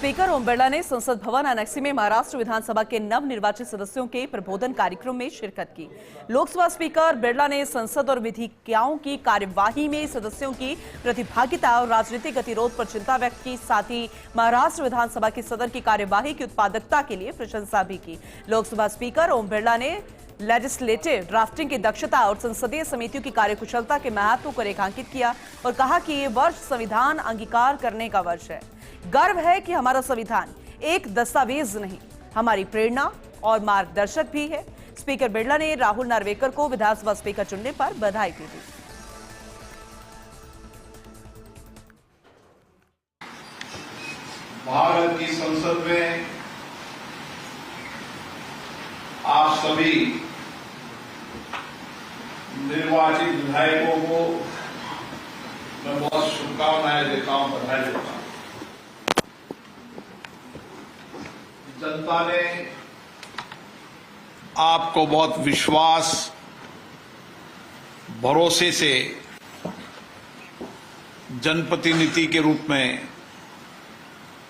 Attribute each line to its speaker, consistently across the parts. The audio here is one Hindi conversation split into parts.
Speaker 1: स्पीकर ओम बिरला ने संसद भवन एनेक्सी में महाराष्ट्र विधानसभा के नव निर्वाचित सदस्यों के प्रबोधन कार्यक्रम में शिरकत की। लोकसभा स्पीकर बिरला ने संसद और विधिज्ञाओं की कार्यवाही में सदस्यों की प्रतिभागिता और राजनीतिक गतिरोध पर चिंता व्यक्त की। साथ ही महाराष्ट्र विधानसभा की सदन की कार्यवाही की उत्पादकता के लिए प्रशंसा भी की। लोकसभा स्पीकर ओम बिरला ने लेजिस्लेटिव ड्राफ्टिंग की दक्षता और संसदीय समितियों की कार्यकुशलता के महत्व को रेखांकित किया और कहा कि ये वर्ष संविधान अंगीकार करने का वर्ष है। गर्व है कि हमारा संविधान एक दस्तावेज नहीं, हमारी प्रेरणा और मार्गदर्शक भी है। स्पीकर बिरला ने राहुल नार्वेकर को विधानसभा स्पीकर चुनने पर बधाई भी दी।
Speaker 2: भारत की संसद में आप सभी निर्वाचित विधायकों को मैं बहुत शुभकामनाएं देता हूं, बधाई देता हूं। जनता ने आपको बहुत विश्वास, भरोसे से जनप्रतिनिधि के रूप में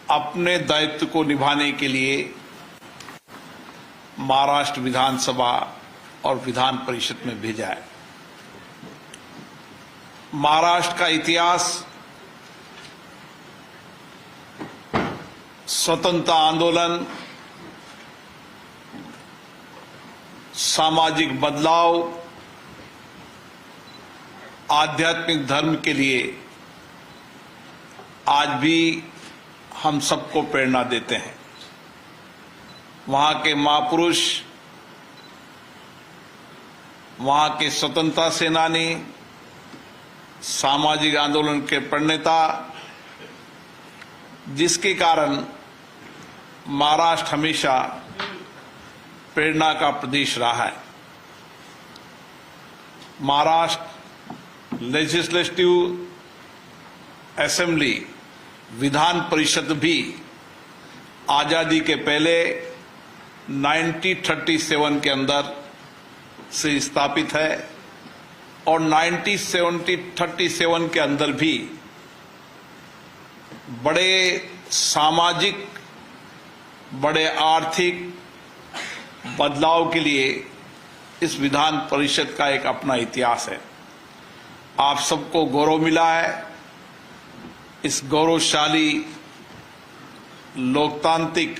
Speaker 2: अपने दायित्व को निभाने के लिए महाराष्ट्र विधानसभा और विधान परिषद में भेजा है। महाराष्ट्र का इतिहास स्वतंत्रता आंदोलन, सामाजिक बदलाव, आध्यात्मिक धर्म के लिए आज भी हम सबको प्रेरणा देते हैं। वहां के महापुरुष, वहां के स्वतंत्रता सेनानी, सामाजिक आंदोलन के प्रणेता, जिसके कारण महाराष्ट्र हमेशा प्रेरणा का प्रदेश रहा है। महाराष्ट्र लेजिस्लेटिव असेंबली, विधान परिषद भी आजादी के पहले 1937 के अंदर से स्थापित है और 1937 के अंदर भी बड़े सामाजिक, बड़े आर्थिक बदलाव के लिए इस विधान परिषद का एक अपना इतिहास है। आप सबको गौरव मिला है। इस गौरवशाली लोकतांत्रिक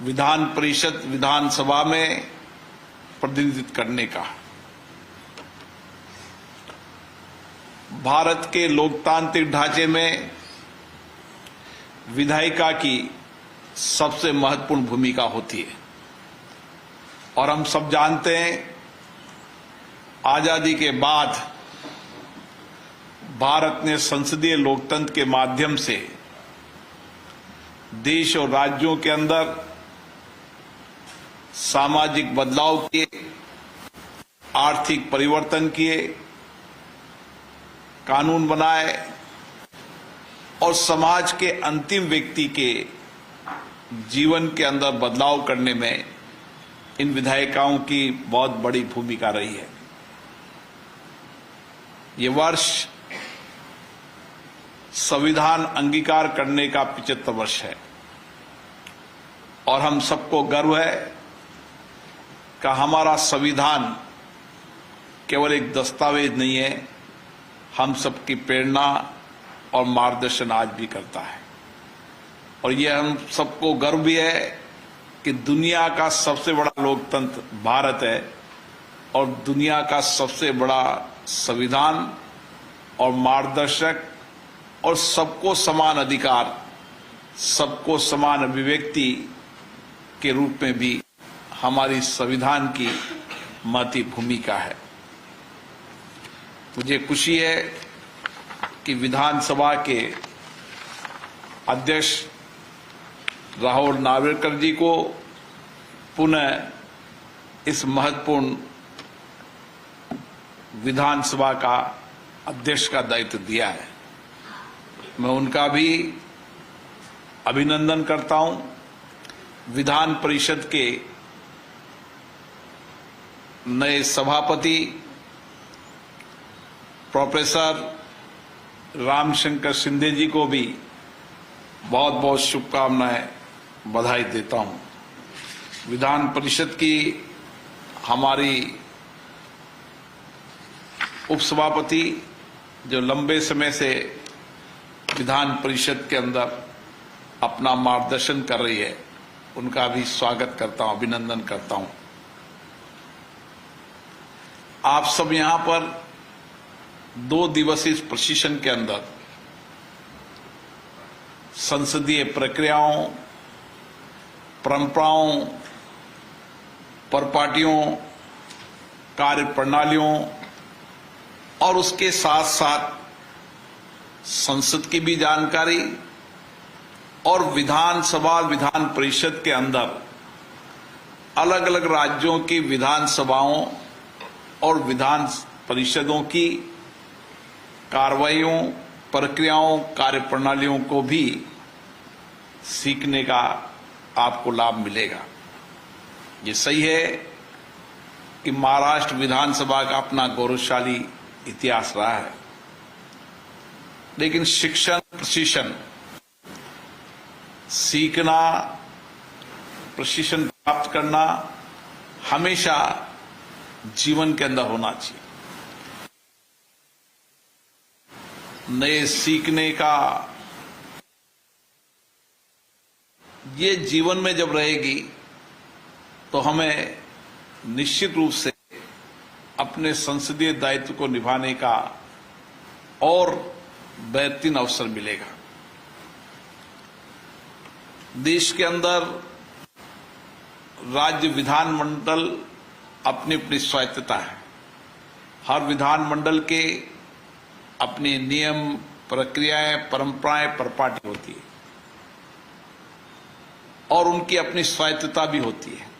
Speaker 2: विधान परिषद, विधानसभा में प्रतिनिधित्व करने का। भारत के लोकतांत्रिक ढांचे में विधायिका की सबसे महत्वपूर्ण भूमिका होती है और हम सब जानते हैं, आजादी के बाद भारत ने संसदीय लोकतंत्र के माध्यम से देश और राज्यों के अंदर सामाजिक बदलाव किए, आर्थिक परिवर्तन किए, कानून बनाए और समाज के अंतिम व्यक्ति के जीवन के अंदर बदलाव करने में इन विधायिकाओं की बहुत बड़ी भूमिका रही है। ये वर्ष संविधान अंगीकार करने का 75 वर्ष है और हम सबको गर्व है कि हमारा संविधान केवल एक दस्तावेज नहीं है, हम सबकी प्रेरणा और मार्गदर्शन आज भी करता है। और ये हम सबको गर्व भी है कि दुनिया का सबसे बड़ा लोकतंत्र भारत है और दुनिया का सबसे बड़ा संविधान और मार्गदर्शक और सबको समान अधिकार, सबको समान अभिव्यक्ति के रूप में भी हमारी संविधान की महती भूमिका है। मुझे खुशी है कि विधानसभा के अध्यक्ष राहुल नार्वेकर जी को पुनः इस महत्वपूर्ण विधानसभा का अध्यक्ष का दायित्व दिया है। मैं उनका भी अभिनंदन करता हूं। विधान परिषद के नए सभापति प्रोफेसर रामशंकर शिंदे जी को भी बहुत बहुत शुभकामनाएं, बधाई देता हूं। विधान परिषद की हमारी उपसभापति जो लंबे समय से विधान परिषद के अंदर अपना मार्गदर्शन कर रही है, उनका भी स्वागत करता हूं, अभिनंदन करता हूं। आप सब यहां पर 2 दिवसीय प्रशिक्षण के अंदर संसदीय प्रक्रियाओं, परंपराओं, परिपाटियों, कार्य प्रणालियों और उसके साथ साथ संसद की भी जानकारी और विधानसभा, विधान परिषद के अंदर अलग अलग राज्यों की विधानसभाओं और विधान परिषदों की कार्रवाइयों, प्रक्रियाओं, कार्यप्रणालियों को भी सीखने का आपको लाभ मिलेगा। ये सही है कि महाराष्ट्र विधानसभा का अपना गौरवशाली इतिहास रहा है, लेकिन शिक्षण, प्रशिक्षण, सीखना, प्रशिक्षण प्राप्त करना हमेशा जीवन के अंदर होना चाहिए। नए सीखने का ये जीवन में जब रहेगी तो हमें निश्चित रूप से अपने संसदीय दायित्व को निभाने का और बेहतरीन अवसर मिलेगा। देश के अंदर राज्य विधानमंडल अपनी अपनी स्वायत्तता है। हर विधानमंडल के अपने नियम, प्रक्रियाएं, परंपराएं, परिपाटी होती है और उनकी अपनी स्वायत्तता भी होती है।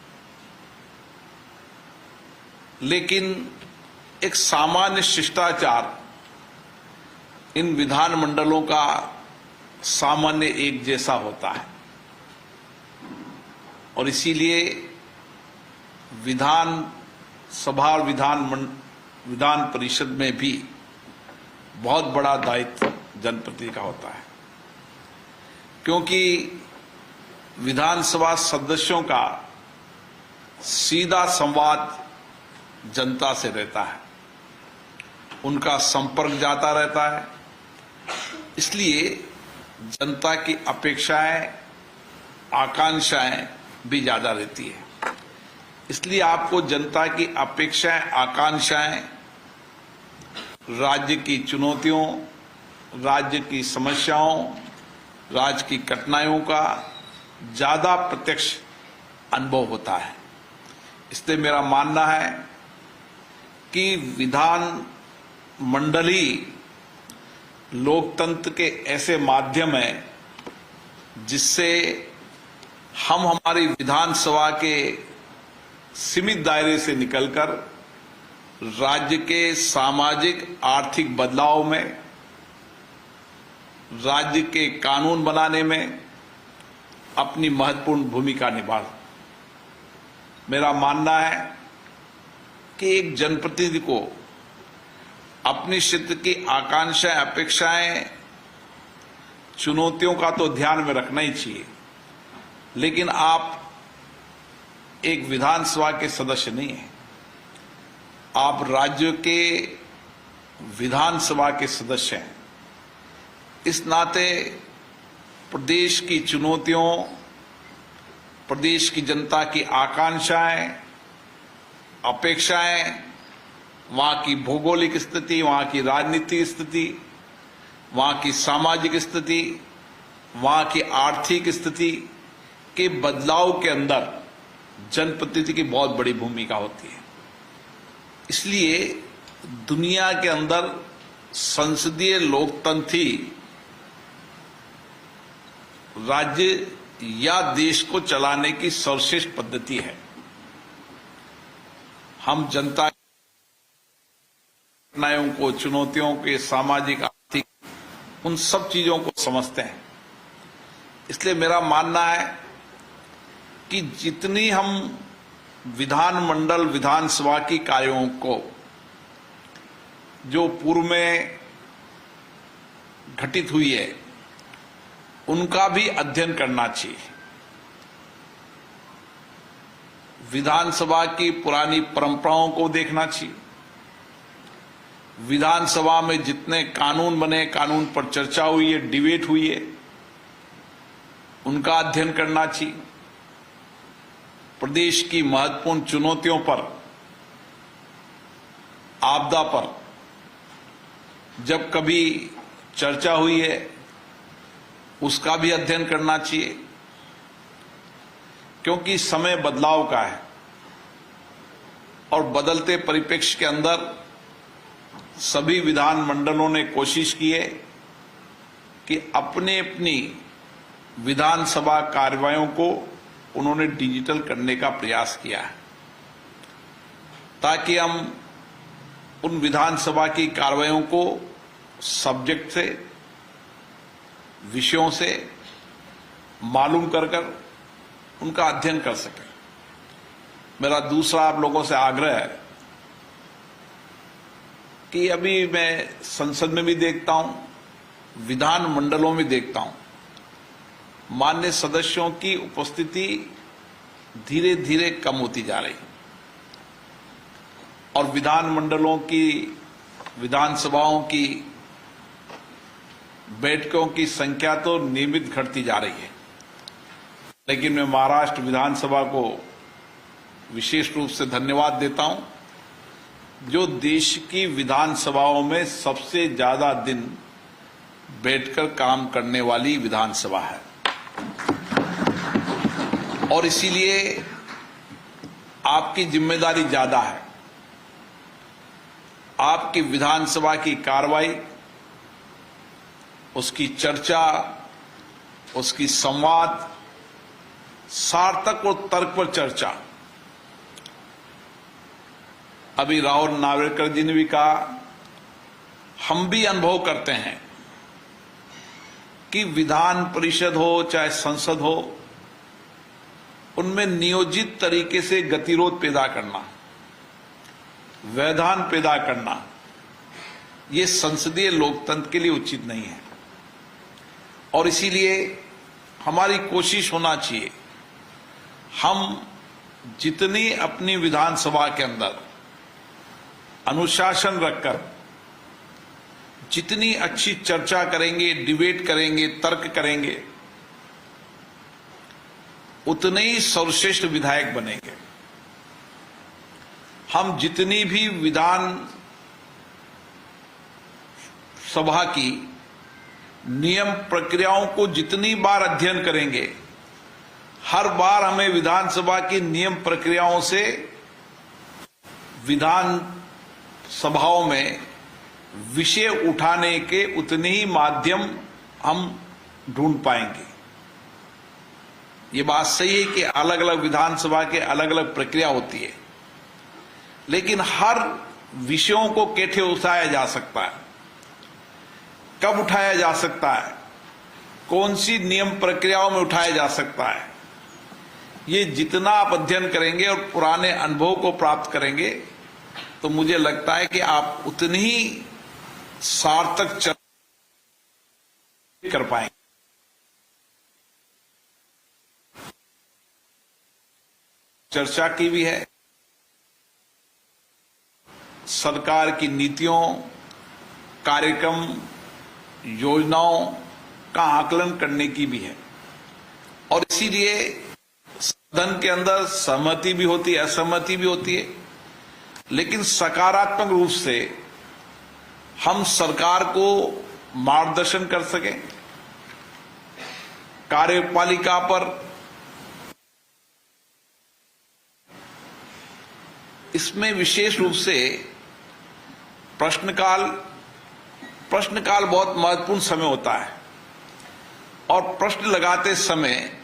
Speaker 2: लेकिन एक सामान्य शिष्टाचार इन विधानमंडलों का सामान्य एक जैसा होता है और इसीलिए विधान सभा और विधान परिषद में भी बहुत बड़ा दायित्व जनप्रतिनिधि का होता है, क्योंकि विधानसभा सदस्यों का सीधा संवाद जनता से रहता है, उनका संपर्क जाता रहता है। इसलिए जनता की अपेक्षाएं, आकांक्षाएं भी ज्यादा रहती है। इसलिए आपको जनता की अपेक्षाएं, आकांक्षाएं, राज्य की चुनौतियों, राज्य की समस्याओं, राज्य की कठिनाइयों का ज्यादा प्रत्यक्ष अनुभव होता है। इसलिए मेरा मानना है कि विधान मंडली लोकतंत्र के ऐसे माध्यम है जिससे हम हमारी विधानसभा के सीमित दायरे से निकलकर राज्य के सामाजिक आर्थिक बदलाव में, राज्य के कानून बनाने में अपनी महत्वपूर्ण भूमिका निभा। मेरा मानना है कि एक जनप्रतिनिधि को अपनी क्षेत्र की आकांक्षाएं, अपेक्षाएं, चुनौतियों का तो ध्यान में रखना ही चाहिए, लेकिन आप एक विधानसभा के सदस्य नहीं हैं, आप राज्य के विधानसभा के सदस्य हैं। इस नाते प्रदेश की चुनौतियों, प्रदेश की जनता की आकांक्षाएं, अपेक्षाएं, वहां की भौगोलिक स्थिति, वहां की राजनीतिक स्थिति, वहां की सामाजिक स्थिति, वहां की आर्थिक स्थिति के बदलाव के अंदर जनप्रतिनिधि की बहुत बड़ी भूमिका होती है। इसलिए दुनिया के अंदर संसदीय लोकतंत्र ही राज्य या देश को चलाने की सर्वश्रेष्ठ पद्धति है। हम जनता कठिनाइयों को, चुनौतियों के, सामाजिक, आर्थिक, उन सब चीजों को समझते हैं। इसलिए मेरा मानना है कि जितनी हम विधानमंडल, विधानसभा की कार्यों को जो पूर्व में घटित हुई है उनका भी अध्ययन करना चाहिए। विधानसभा की पुरानी परंपराओं को देखना चाहिए। विधानसभा में जितने कानून बने, कानून पर चर्चा हुई है, डिबेट हुई है, उनका अध्ययन करना चाहिए। प्रदेश की महत्वपूर्ण चुनौतियों पर, आपदा पर जब कभी चर्चा हुई है, उसका भी अध्ययन करना चाहिए, क्योंकि समय बदलाव का है और बदलते परिप्रेक्ष्य के अंदर सभी विधानमंडलों ने कोशिश की है कि अपने अपनी विधानसभा कार्यवाहियों को उन्होंने डिजिटल करने का प्रयास किया है, ताकि हम उन विधानसभा की कार्यवाहियों को सब्जेक्ट से, विषयों से मालूम कर उनका अध्ययन कर सकें। मेरा दूसरा आप लोगों से आग्रह है कि अभी मैं संसद में भी देखता हूं, विधानमंडलों में देखता हूं, मान्य सदस्यों की उपस्थिति धीरे धीरे कम होती जा रही और विधानमंडलों की, विधानसभाओं की बैठकों की संख्या तो नियमित घटती जा रही है। लेकिन मैं महाराष्ट्र विधानसभा को विशेष रूप से धन्यवाद देता हूं, जो देश की विधानसभाओं में सबसे ज्यादा दिन बैठकर काम करने वाली विधानसभा है। और इसीलिए आपकी जिम्मेदारी ज्यादा है। आपकी विधानसभा की कार्रवाई, उसकी चर्चा, उसकी संवाद, सार्थक और तर्क पर चर्चा। अभी राहुल नार्वेकर जी ने भी कहा, हम भी अनुभव करते हैं कि विधान परिषद हो चाहे संसद हो, उनमें नियोजित तरीके से गतिरोध पैदा करना, व्यवधान पैदा करना, ये संसदीय लोकतंत्र के लिए उचित नहीं है। और इसीलिए हमारी कोशिश होना चाहिए, हम जितनी अपनी विधानसभा के अंदर अनुशासन रखकर जितनी अच्छी चर्चा करेंगे, डिबेट करेंगे, तर्क करेंगे, उतने ही सर्वश्रेष्ठ विधायक बनेंगे। हम जितनी भी विधान सभा की नियम प्रक्रियाओं को जितनी बार अध्ययन करेंगे, हर बार हमें विधानसभा की नियम प्रक्रियाओं से विधान सभाओं में विषय उठाने के उतने ही माध्यम हम ढूंढ पाएंगे। ये बात सही है कि अलग अलग विधानसभा के अलग अलग प्रक्रिया होती है, लेकिन हर विषयों को कैसे उठाया जा सकता है, कब उठाया जा सकता है, कौन सी नियम प्रक्रियाओं में उठाया जा सकता है, ये जितना आप अध्ययन करेंगे और पुराने अनुभव को प्राप्त करेंगे, तो मुझे लगता है कि आप उतनी ही सार्थक चर्चा कर पाएंगे। चर्चा की भी है, सरकार की नीतियों, कार्यक्रम, योजनाओं का आकलन करने की भी है। और इसीलिए सदन के अंदर सहमति भी होती है, असहमति भी होती है, लेकिन सकारात्मक रूप से हम सरकार को मार्गदर्शन कर सकें, कार्यपालिका पर इसमें विशेष रूप से प्रश्नकाल बहुत महत्वपूर्ण समय होता है। और प्रश्न लगाते समय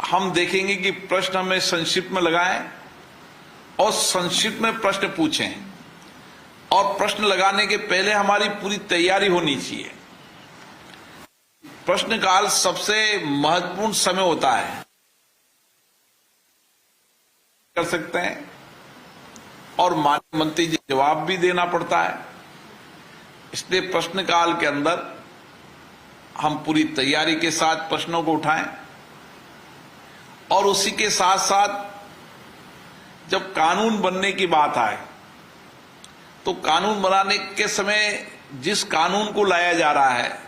Speaker 2: हम देखेंगे कि प्रश्न हमें संक्षिप्त में लगाएं और संक्षिप्त में प्रश्न पूछें, और प्रश्न लगाने के पहले हमारी पूरी तैयारी होनी चाहिए। प्रश्नकाल सबसे महत्वपूर्ण समय होता है, कर सकते हैं, और माननीय मंत्री जी जवाब भी देना पड़ता है। इसलिए प्रश्नकाल के अंदर हम पूरी तैयारी के साथ प्रश्नों को उठाएं और उसी के साथ साथ जब कानून बनने की बात आए तो कानून बनाने के समय जिस कानून को लाया जा रहा है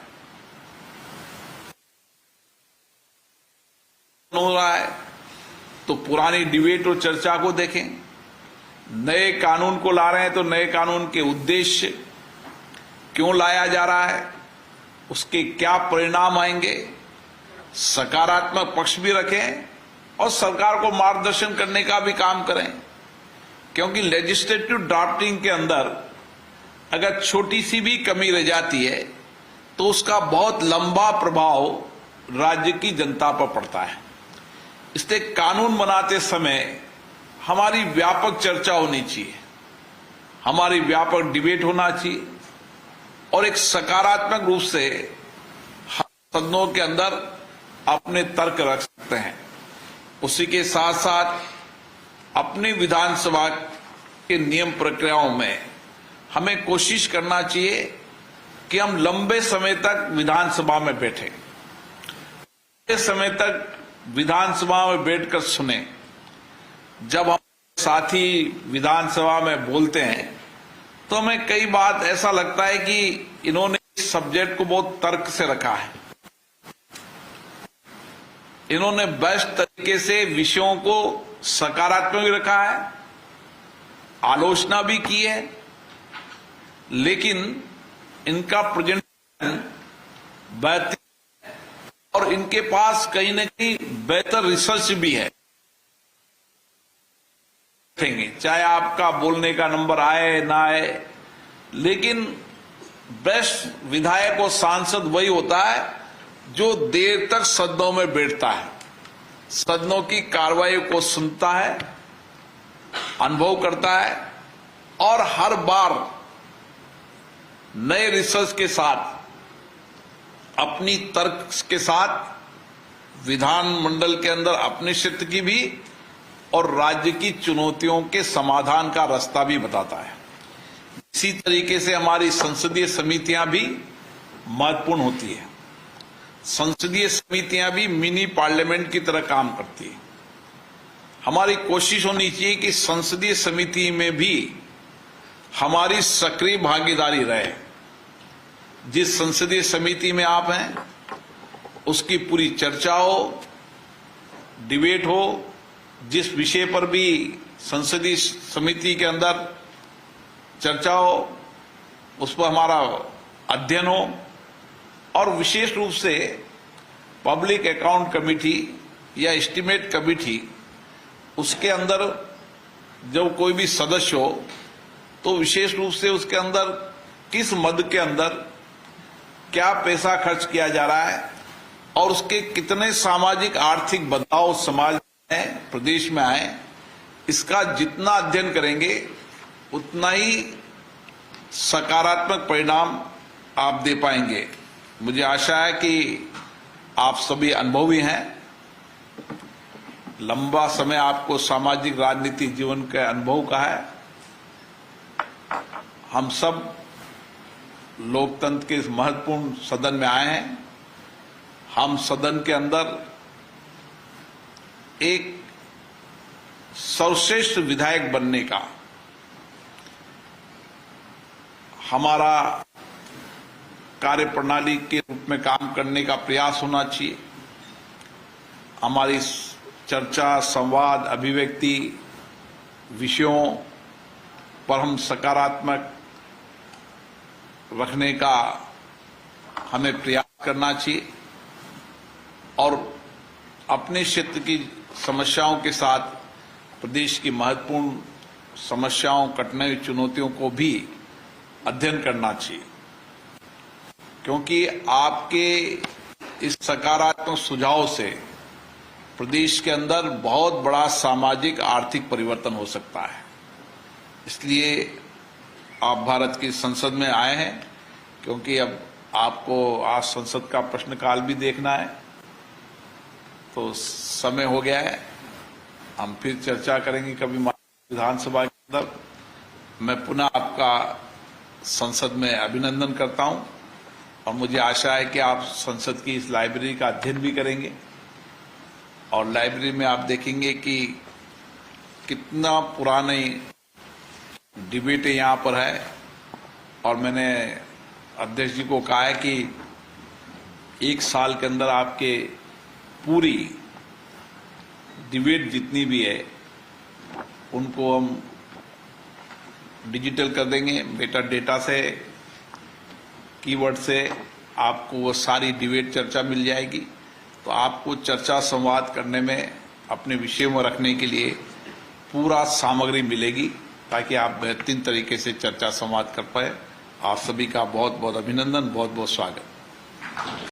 Speaker 2: तो पुरानी डिबेट और चर्चा को देखें। नए कानून को ला रहे हैं तो नए कानून के उद्देश्य क्यों लाया जा रहा है, उसके क्या परिणाम आएंगे, सकारात्मक पक्ष भी रखें और सरकार को मार्गदर्शन करने का भी काम करें। क्योंकि लेजिस्लेटिव ड्राफ्टिंग के अंदर अगर छोटी सी भी कमी रह जाती है तो उसका बहुत लंबा प्रभाव राज्य की जनता पर पड़ता है। इसलिए कानून बनाते समय हमारी व्यापक चर्चा होनी चाहिए, हमारी व्यापक डिबेट होना चाहिए और एक सकारात्मक रूप से सदनों के अंदर अपने तर्क रख सकते हैं। उसी के साथ साथ अपनी विधानसभा के नियम प्रक्रियाओं में हमें कोशिश करना चाहिए कि हम लंबे समय तक विधानसभा में बैठें, लंबे समय तक विधानसभा में बैठकर सुने। जब हम साथी विधानसभा में बोलते हैं तो हमें कई बार ऐसा लगता है कि इन्होंने इस सब्जेक्ट को बहुत तर्क से रखा है, इन्होंने बेस्ट तरीके से विषयों को सकारात्मक भी रखा है, आलोचना भी की है, लेकिन इनका प्रेजेंटेशन बेहतर और इनके पास कहीं न कहीं बेहतर रिसर्च भी है। चाहे आपका बोलने का नंबर आए ना आए, लेकिन बेस्ट विधायक और सांसद वही होता है जो देर तक सदनों में बैठता है, सदनों की कार्रवाई को सुनता है, अनुभव करता है और हर बार नए रिसर्च के साथ, अपनी तर्क के साथ विधानमंडल के अंदर अपने क्षेत्र की भी और राज्य की चुनौतियों के समाधान का रास्ता भी बताता है। इसी तरीके से हमारी संसदीय समितियां भी महत्वपूर्ण होती है। संसदीय समितियां भी मिनी पार्लियामेंट की तरह काम करती है। हमारी कोशिश होनी चाहिए कि संसदीय समिति में भी हमारी सक्रिय भागीदारी रहे। जिस संसदीय समिति में आप हैं उसकी पूरी चर्चा हो, डिबेट हो, जिस विषय पर भी संसदीय समिति के अंदर चर्चा हो उस पर हमारा अध्ययन हो और विशेष रूप से पब्लिक अकाउंट कमेटी या एस्टीमेट कमेटी, उसके अंदर जब कोई भी सदस्य हो तो विशेष रूप से उसके अंदर किस मद के अंदर क्या पैसा खर्च किया जा रहा है और उसके कितने सामाजिक आर्थिक बदलाव समाज में, प्रदेश में आए, इसका जितना अध्ययन करेंगे उतना ही सकारात्मक परिणाम आप दे पाएंगे। मुझे आशा है कि आप सभी अनुभवी हैं, लंबा समय आपको सामाजिक राजनीतिक जीवन के अनुभव का है। हम सब लोकतंत्र के इस महत्वपूर्ण सदन में आए हैं। हम सदन के अंदर एक सर्वश्रेष्ठ विधायक बनने का हमारा कार्यप्रणाली के रूप में काम करने का प्रयास होना चाहिए। हमारी चर्चा, संवाद, अभिव्यक्ति विषयों पर हम सकारात्मक रखने का हमें प्रयास करना चाहिए और अपने क्षेत्र की समस्याओं के साथ प्रदेश की महत्वपूर्ण समस्याओं, कठिनाई, चुनौतियों को भी अध्ययन करना चाहिए। क्योंकि आपके इस सकारात्मक सुझाव से प्रदेश के अंदर बहुत बड़ा सामाजिक आर्थिक परिवर्तन हो सकता है। इसलिए आप भारत की संसद में आए हैं क्योंकि अब आपको आज संसद का प्रश्नकाल भी देखना है। तो समय हो गया है, हम फिर चर्चा करेंगे कभी विधानसभा के अंदर। मैं पुनः आपका संसद में अभिनंदन करता हूं और मुझे आशा है कि आप संसद की इस लाइब्रेरी का अध्ययन भी करेंगे और लाइब्रेरी में आप देखेंगे कि कितना पुराने डिबेटें यहाँ पर है। और मैंने अध्यक्ष जी को कहा है कि 1 साल के अंदर आपके पूरी डिबेट जितनी भी है उनको हम डिजिटल कर देंगे। मेटा डेटा से, कीवर्ड से आपको वो सारी डिबेट चर्चा मिल जाएगी। तो आपको चर्चा संवाद करने में, अपने विषयों में रखने के लिए पूरा सामग्री मिलेगी ताकि आप बेहतरीन तरीके से चर्चा संवाद कर पाए। आप सभी का बहुत बहुत अभिनंदन, बहुत बहुत स्वागत।